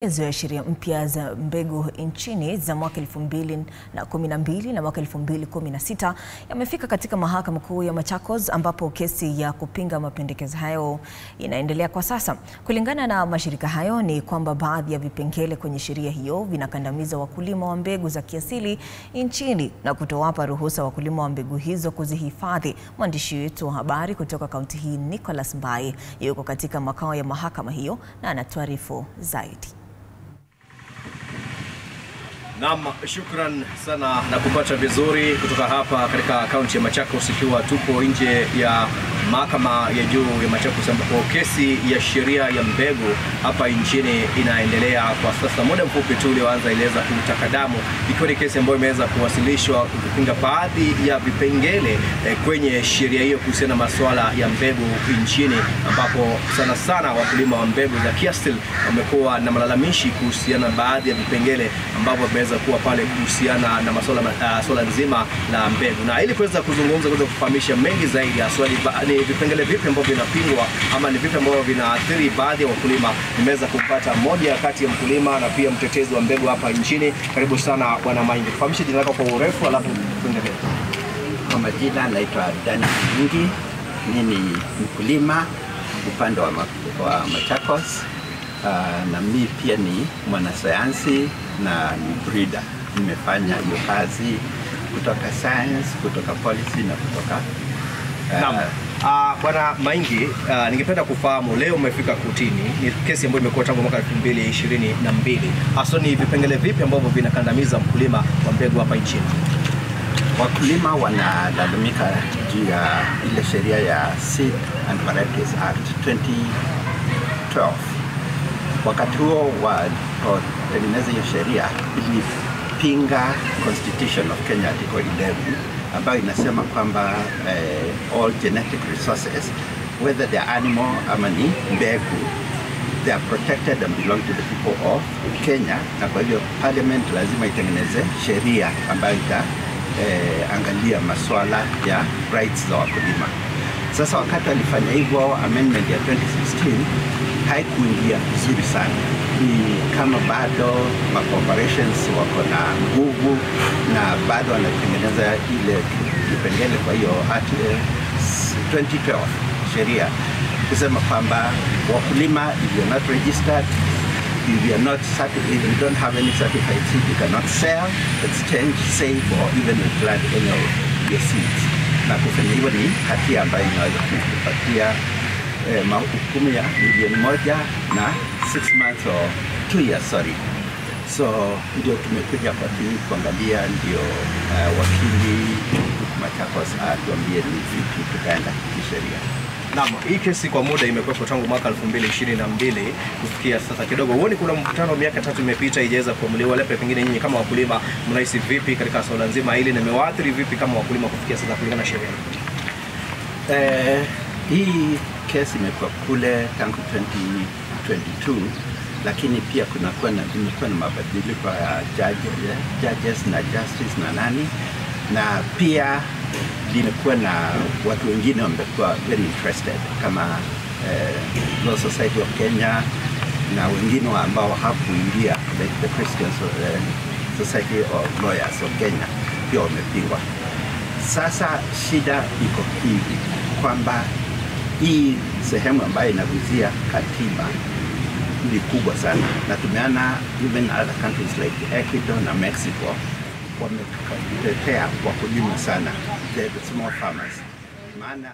Ya sheria mpya za mbegu nchini za mwaka 2012 na mwaka 2016 yamefika katika Mahakama Kuu ya Machakos, ambapo kesi ya kupinga mapendekezo hayo inaendelea kwa sasa. Kulingana na mashirika hayo ni kwamba baadhi ya vipengele kwenye sheria hiyo vinakandamiza wakulima wa mbegu za kiasili nchini na kutowapa ruhusa wakulima wa mbegu hizo kuzihifadhi. Mwandishi wetu wa habari kutoka kaunti hii Nicholas Mbai yuko katika makao ya mahakama hiyo na anatuarifu zaidi. Naam, shukran sana na kupata vizuri kutoka hapa katika kaunti ya Machakos, ikiwa tupo nje ya mahakama ya juu ya Machakos, ambapo kesi ya sheria ya mbegu hapa nchini inaendelea kwa sasa. Muda mfupi tu ulioanza iliweza kutaka damu, ikiwa ni kesi ambayo imeweza kuwasilishwa kupinga baadhi ya vipengele kwenye sheria hiyo kuhusiana na masuala ya mbegu nchini, ambapo sana sana wakulima wa mbegu za kiasili wamekuwa na malalamishi kuhusiana na baadhi ya vipengele ambavyo kuwa pale kuhusiana na masuala nzima la mbegu. Na ili kuweza kuzungumza, kuweza kufahamisha mengi zaidi ya swali ni vipengele vipi ambavyo vinapingwa ama ni vipi ambavyo vinaathiri baadhi ya wakulima, nimeweza kupata mmoja kati ya mkulima na pia mtetezi wa mbegu hapa nchini. Karibu sana Bwana Maingi, tufahamishe jina lako kwa urefu alafu tuendelee. Kwa majina naitwa Dani Maingi, mimi ni mkulima upande wa Machakos. Na mimi pia ni mwanasayansi na ni breeder. Nimefanya hiyo kazi kutoka science, kutoka policy na kutoka Bwana Maingi, ningependa kufahamu leo umefika kotini. Ni kesi ambayo imekuwa tangu mwaka 2022. Hasa ni vipengele vipi ambavyo vinakandamiza mkulima wa mbegu hapa nchini? Wakulima wanalalamika juu ya ile sheria ya Seed and Varieties Act 2012. Wakati huo tengeneza hiyo sheria ilipinga Constitution of Kenya Article 11, ambayo inasema kwamba all genetic resources, whether they are animal ama ni mbegu, they are protected and belong to the people of Kenya. Na kwa hivyo parliament lazima itengeneze sheria ambayo itaangalia masuala ya rights za wakulima. Sasa wakati alifanya hivyo, amendment ya 2016 haikuingia vizuri sana. Ni kama bado corporations wako na nguvu na bado wanatengeneza ile vipengele. Kwa hiyo hata 2012 sheria kusema kwamba wakulima, if you are not registered, if you are not certified, if you don't have any certified seed, you cannot sell, exchange, save or even plant any of your seeds. Na kufanya hivyo ni hatia ambayo inaweza kupatia hukumu ya milioni 1 na 6 months or 2 years, sorry. So ndio tumekuja kwa kuangalia, ndio wakili Machakos atuambie ni vipi tutaenda kisheria. Naam, hii kesi kwa muda imekuwa tangu mwaka 2022 kufikia sasa. Kidogo huoni kuna mkutano miaka 3 imepita ijaweza kuamuliwa? Lepe pengine nyinyi kama wakulima mnahisi vipi katika swala nzima hili, na imewaathiri vipi kama wakulima kufikia sasa kulingana na sheria? Hii kesi imekuwa kule tangu 2022, lakini pia kumekuwa na mabadiliko ya judges na justice na nani, na pia limekuwa na watu wengine wamekuwa very interested kama Law Society of Kenya na wengine ambao hakuingia, like the Christian Society of Lawyers of Kenya pia wamepingwa. Sasa shida iko hivi kwamba hii sehemu ambayo inaguzia katiba ni kubwa sana, na tumeona even other countries like Ecuador na Mexico wametetea wakulima sana, the small farmers. Maana